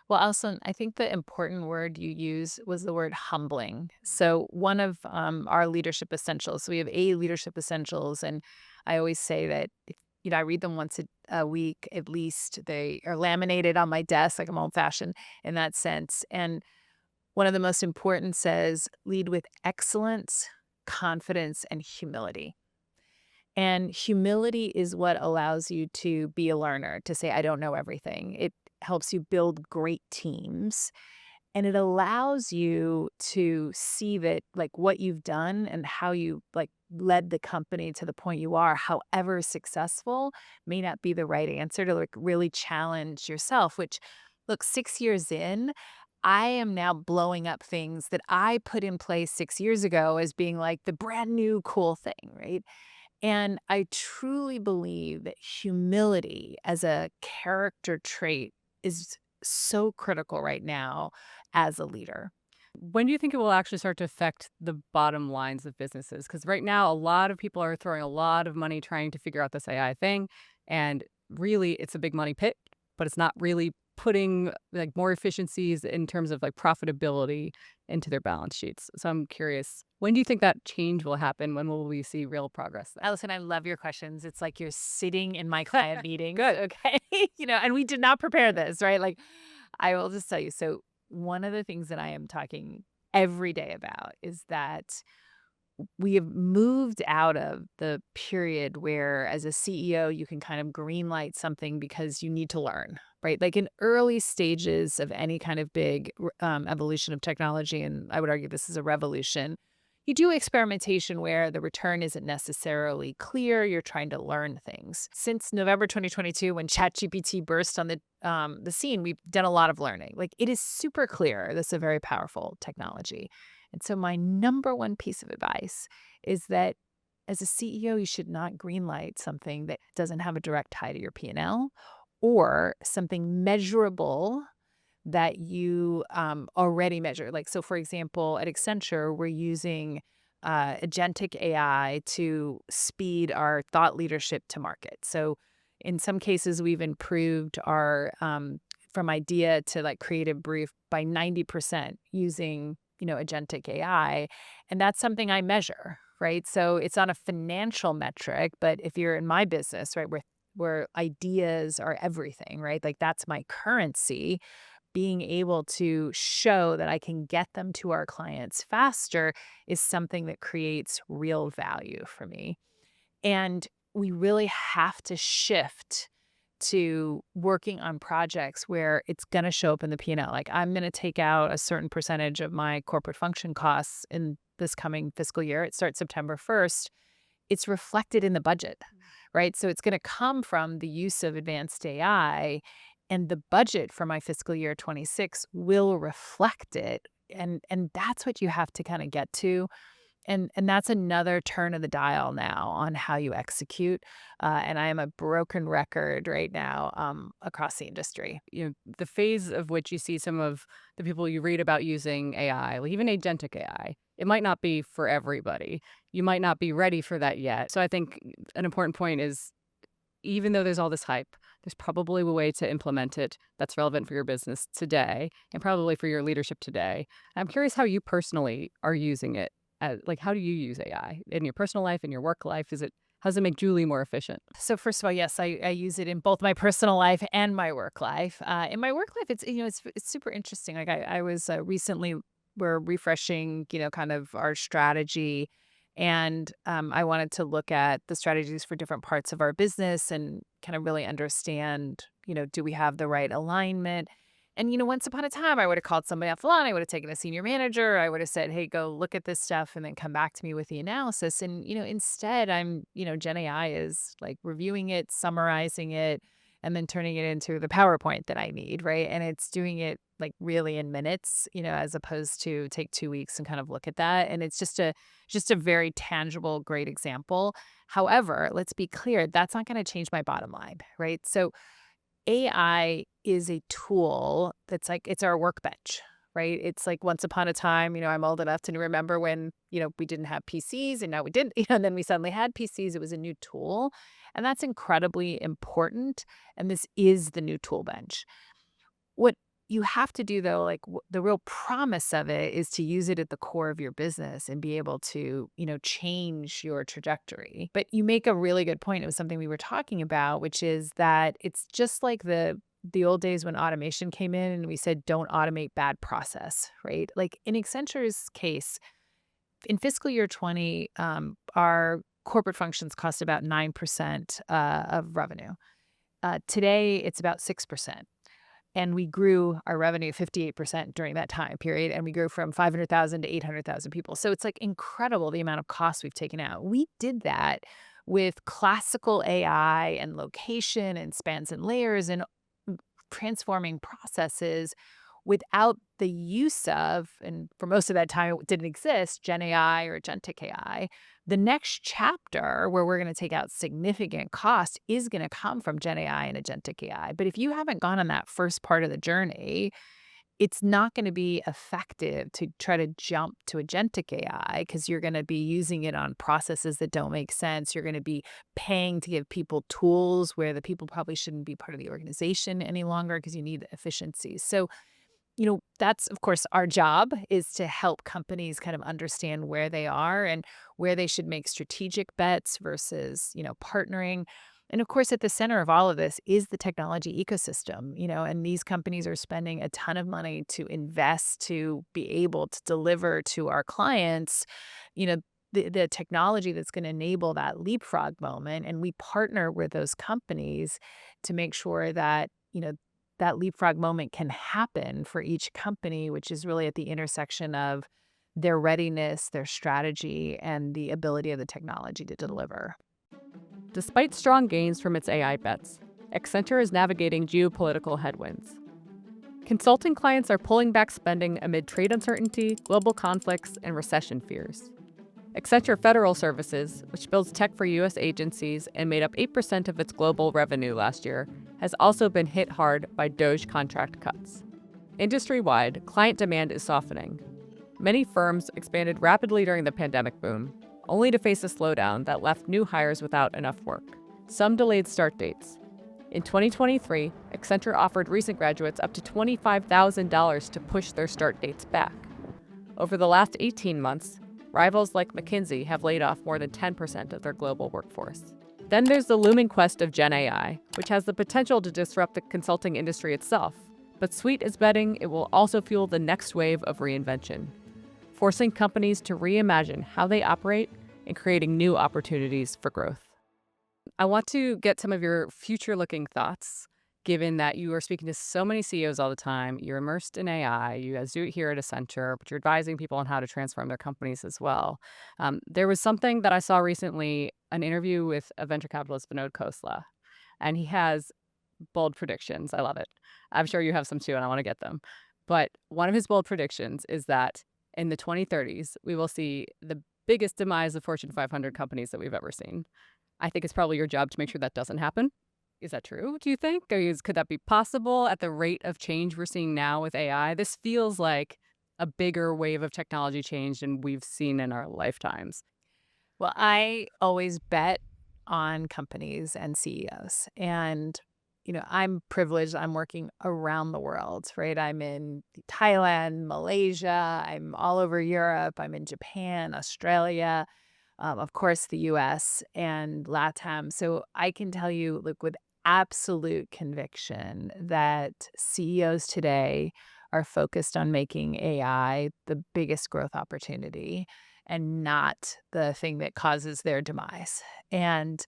Well, Alison, I think the important word you use was the word humbling. So one of our leadership essentials, so we have 8 leadership essentials, and I always say that I read them once a week at least. They are laminated on my desk, like I'm old fashioned in that sense. And one of the most important says, lead with excellence, confidence, and humility. And humility is what allows you to be a learner, to say, I don't know everything. It helps you build great teams. And it allows you to see that like what you've done and how you like led the company to the point you are, however successful, may not be the right answer, to like really challenge yourself, which look, 6 years in, I am now blowing up things that I put in place 6 years ago as being like the brand new cool thing, right? And I truly believe that humility as a character trait is so critical right now as a leader. When do you think it will actually start to affect the bottom lines of businesses? Because right now, a lot of people are throwing a lot of money trying to figure out this AI thing. And really, it's a big money pit, but it's not really putting like more efficiencies in terms of like profitability into their balance sheets. So I'm curious, when do you think that change will happen? When will we see real progress there? Alyson, I love your questions. It's like you're sitting in my client meeting. Good. Okay. And we did not prepare this, right? Like, I will just tell you. So, one of the things that I am talking every day about is that we have moved out of the period where, as a CEO, you can kind of greenlight something because you need to learn, right? Like in early stages of any kind of big evolution of technology, and I would argue this is a revolution, you do experimentation where the return isn't necessarily clear. You're trying to learn things. Since November 2022, when ChatGPT burst on the scene, we've done a lot of learning. Like it is super clear. This is a very powerful technology. And so my number one piece of advice is that as a CEO, you should not greenlight something that doesn't have a direct tie to your P&L or something measurable that you already measure. Like, so for example, at Accenture, we're using agentic AI to speed our thought leadership to market. So in some cases, we've improved our from idea to like creative brief by 90% using agentic AI. And that's something I measure, right? So it's on a financial metric, but if you're in my business, right, where ideas are everything, right? Like that's my currency. Being able to show that I can get them to our clients faster is something that creates real value for me. And we really have to shift to working on projects where it's going to show up in the P&L. Like I'm going to take out a certain percentage of my corporate function costs in this coming fiscal year. It starts September 1st. It's reflected in the budget, right? So it's going to come from the use of advanced AI, and the budget for my fiscal year 26 will reflect it. And that's what you have to kind of get to. And that's another turn of the dial now on how you execute. And I am a broken record right now across the industry. The phase of which you see some of the people you read about using AI, like even agentic AI, it might not be for everybody. You might not be ready for that yet. So I think an important point is, even though there's all this hype, there's probably a way to implement it that's relevant for your business today and probably for your leadership today. I'm curious how you personally are using it. Like, how do you use AI in your personal life, in your work life? How does it make Julie more efficient? So first of all, yes, I use it in both my personal life and my work life. In my work life, it's super interesting. Like I was recently, we're refreshing, kind of our strategy. And I wanted to look at the strategies for different parts of our business and kind of really understand, do we have the right alignment? And, once upon a time, I would have called somebody off the line. I would have taken a senior manager. I would have said, hey, go look at this stuff and then come back to me with the analysis. And, instead, Gen AI is like reviewing it, summarizing it, and then turning it into the PowerPoint that I need, right? And it's doing it like really in minutes, as opposed to take 2 weeks and kind of look at that. And it's just a very tangible, great example. However, let's be clear, that's not going to change my bottom line, right? So AI is a tool that's like, it's our workbench, right? It's like once upon a time, I'm old enough to remember when, we didn't have PCs and now we didn't, and then we suddenly had PCs. It was a new tool. And that's incredibly important. And this is the new tool bench. What you have to do though, like the real promise of it is to use it at the core of your business and be able to, change your trajectory. But you make a really good point. It was something we were talking about, which is that it's just like the old days when automation came in and we said, don't automate bad process, right? Like in Accenture's case, in fiscal year 20, our corporate functions cost about 9% of revenue. Today, it's about 6%. And we grew our revenue 58% during that time period. And we grew from 500,000 to 800,000 people. So it's like incredible the amount of costs we've taken out. We did that with classical AI and location and spans and layers and transforming processes without the use of, and for most of that time it didn't exist, Gen AI or agentic AI. The next chapter where we're going to take out significant cost is going to come from Gen AI and agentic AI. But if you haven't gone on that first part of the journey, it's not going to be effective to try to jump to agentic AI because you're going to be using it on processes that don't make sense. You're going to be paying to give people tools where the people probably shouldn't be part of the organization any longer because you need efficiencies. So, that's, of course, our job is to help companies kind of understand where they are and where they should make strategic bets versus, partnering. And of course, at the center of all of this is the technology ecosystem, and these companies are spending a ton of money to invest to be able to deliver to our clients, you know, the technology that's going to enable that leapfrog moment. And we partner with those companies to make sure that, that leapfrog moment can happen for each company, which is really at the intersection of their readiness, their strategy, and the ability of the technology to deliver. Despite strong gains from its AI bets, Accenture is navigating geopolitical headwinds. Consulting clients are pulling back spending amid trade uncertainty, global conflicts, and recession fears. Accenture Federal Services, which builds tech for U.S. agencies and made up 8% of its global revenue last year, has also been hit hard by DOGE contract cuts. Industry-wide, client demand is softening. Many firms expanded rapidly during the pandemic boom, only to face a slowdown that left new hires without enough work. Some delayed start dates. In 2023, Accenture offered recent graduates up to $25,000 to push their start dates back. Over the last 18 months, rivals like McKinsey have laid off more than 10% of their global workforce. Then there's the looming quest of Gen AI, which has the potential to disrupt the consulting industry itself. But Sweet is betting it will also fuel the next wave of reinvention, forcing companies to reimagine how they operate and creating new opportunities for growth. I want to get some of your future-looking thoughts, given that you are speaking to so many CEOs all the time. You're immersed in AI. You guys do it here at Accenture, but you're advising people on how to transform their companies as well. There was something that I saw recently, an interview with a venture capitalist, Vinod Khosla, and he has bold predictions. I love it. I'm sure you have some too, and I want to get them. But one of his bold predictions is that in the 2030s, we will see the biggest demise of Fortune 500 companies that we've ever seen. I think it's probably your job to make sure that doesn't happen. Is that true, do you think? Could that be possible at the rate of change we're seeing now with AI? This feels like a bigger wave of technology change than we've seen in our lifetimes. Well, I always bet on companies and CEOs. And, I'm privileged. I'm working around the world, right? I'm in Thailand, Malaysia. I'm all over Europe. I'm in Japan, Australia, of course, the US and LATAM. So I can tell you, look, with absolute conviction that CEOs today are focused on making AI the biggest growth opportunity and not the thing that causes their demise. And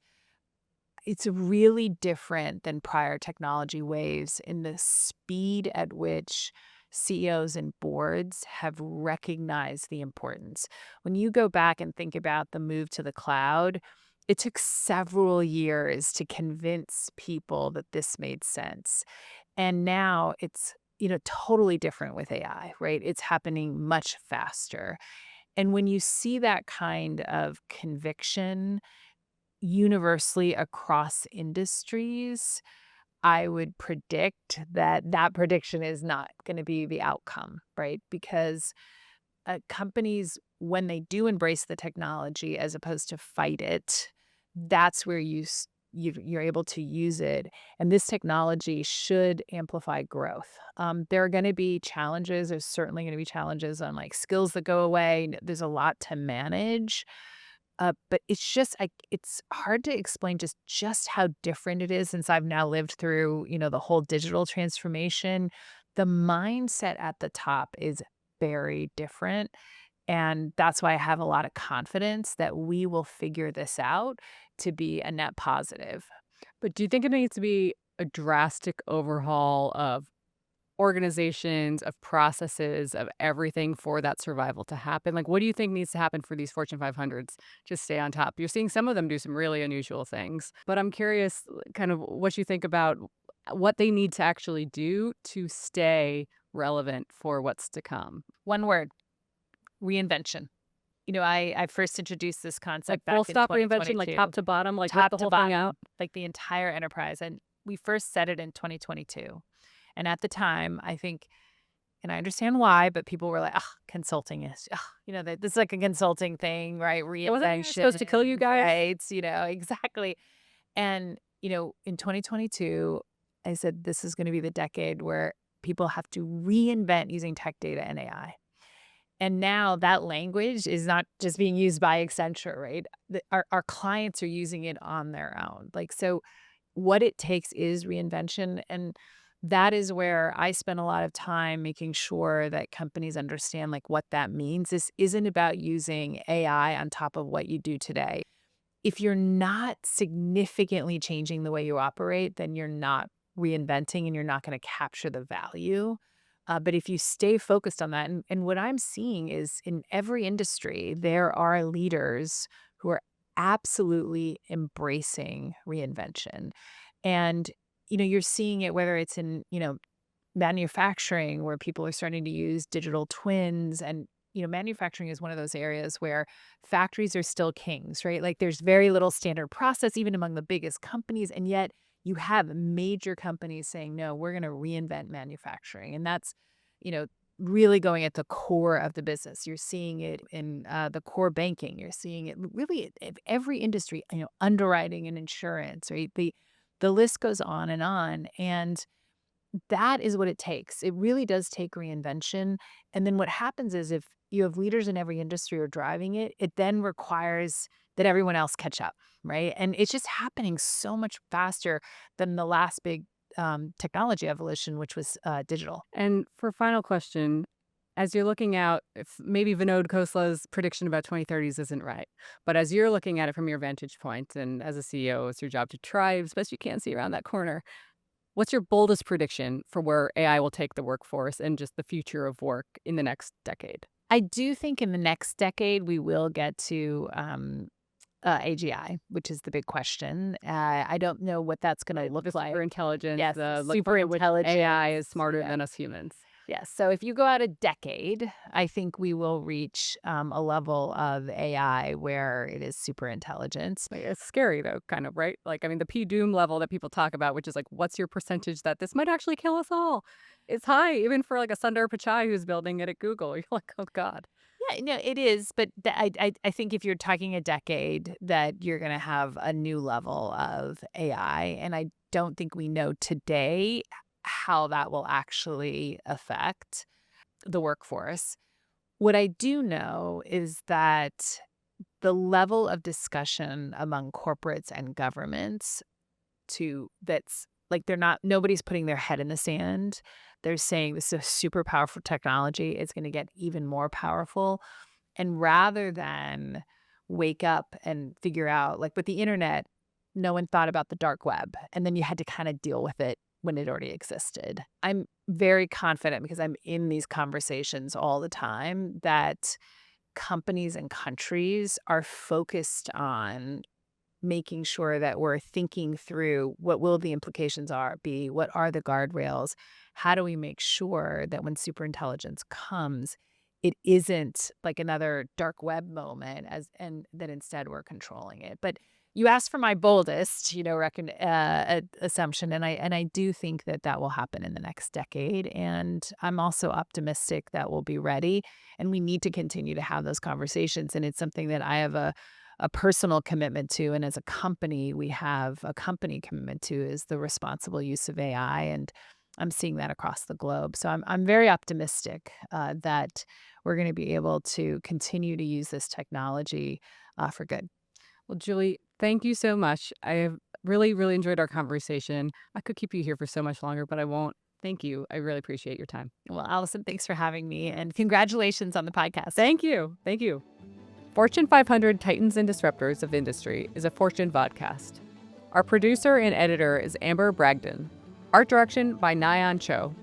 it's really different than prior technology waves in the speed at which CEOs and boards have recognized the importance. When you go back and think about the move to the cloud, it took several years to convince people that this made sense. And now it's, totally different with AI, right? It's happening much faster. And when you see that kind of conviction universally across industries, I would predict that that prediction is not going to be the outcome, right? Because companies, when they do embrace the technology as opposed to fight it, that's where you're able to use it. And this technology should amplify growth. There are going to be challenges. There's certainly going to be challenges on like skills that go away. There's a lot to manage. But it's hard to explain just how different it is since I've now lived through, the whole digital transformation. The mindset at the top is very different. And that's why I have a lot of confidence that we will figure this out to be a net positive. But do you think it needs to be a drastic overhaul of organizations, of processes, of everything for that survival to happen? Like, what do you think needs to happen for these Fortune 500s to stay on top? You're seeing some of them do some really unusual things, but I'm curious kind of what you think about what they need to actually do to stay relevant for what's to come. One word, reinvention. I first introduced this concept back Full in stop reinvention, 2022. like top to bottom, like Top rip the to whole bottom, thing out. like the entire enterprise. And we first said it in 2022. And at the time, I think And I understand why, but people were like, consulting is, this is like a consulting thing, right? Wasn't AI Reinvention. supposed to kill you guys? Right, exactly. And, in 2022, I said, this is going to be the decade where people have to reinvent using tech data and AI. And now that language is not just being used by Accenture, right? Our clients are using it on their own. So what it takes is reinvention. And that is where I spend a lot of time making sure that companies understand what that means. This isn't about using AI on top of what you do today. If you're not significantly changing the way you operate, then you're not reinventing and you're not going to capture the value. But if you stay focused on that, and what I'm seeing is in every industry, there are leaders who are absolutely embracing reinvention. And, you're seeing it whether it's in, manufacturing, where people are starting to use digital twins. And, manufacturing is one of those areas where factories are still kings, right? There's very little standard process, even among the biggest companies. And yet you have major companies saying, no, we're going to reinvent manufacturing. And that's, really going at the core of the business. You're seeing it in the core banking. You're seeing it really in every industry, underwriting and insurance, right? The list goes on. And that is what it takes. It really does take reinvention. And then what happens is if you have leaders in every industry who are driving it, it then requires that everyone else catch up, right? And it's just happening so much faster than the last big technology evolution, which was digital. And for final question, as you're looking out, if maybe Vinod Khosla's prediction about 2030s isn't right, but as you're looking at it from your vantage point, and as a CEO, it's your job to try as best you can see around that corner. What's your boldest prediction for where AI will take the workforce and just the future of work in the next decade? I do think in the next decade, we will get to AGI, which is the big question. I don't know what that's going to look like. Super intelligence. Yes, Super intelligence. AI is smarter than us humans. Yes. So if you go out a decade, I think we will reach a level of AI where it is super intelligence. It's scary though, kind of, right? The P-doom level that people talk about, which is what's your percentage that this might actually kill us all? It's high, even for a Sundar Pichai who's building it at Google. You're like, oh God. Yeah, no, it is. But I think if you're talking a decade, that you're going to have a new level of AI. And I don't think we know today how that will actually affect the workforce. What I do know is that the level of discussion among corporates and governments nobody's putting their head in the sand. They're saying this is a super powerful technology. It's going to get even more powerful. And rather than wake up and figure out, with the internet, no one thought about the dark web. And then you had to kind of deal with it when it already existed. I'm very confident, because I'm in these conversations all the time, that companies and countries are focused on making sure that we're thinking through what will the implications be, what are the guardrails, how do we make sure that when superintelligence comes, it isn't like another dark web moment, and that instead we're controlling it. But you asked for my boldest, assumption, and I do think that will happen in the next decade. And I'm also optimistic that we'll be ready, and we need to continue to have those conversations. And it's something that I have a personal commitment to, and as a company, we have a company commitment to, is the responsible use of AI, and I'm seeing that across the globe. So I'm very optimistic that we're going to be able to continue to use this technology for good. Well, Julie, thank you so much. I have really, really enjoyed our conversation. I could keep you here for so much longer, but I won't. Thank you. I really appreciate your time. Well, Alyson, thanks for having me, and congratulations on the podcast. Thank you. Thank you. Fortune 500 Titans and Disruptors of Industry is a Fortune vodcast. Our producer and editor is Amber Bragdon. Art direction by Nyan Cho.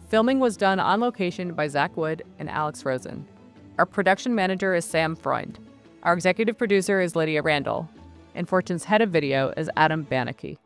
Filming was done on location by Zach Wood and Alex Rosen. Our production manager is Sam Freund. Our executive producer is Lydia Randall. And Fortune's head of video is Adam Banachke.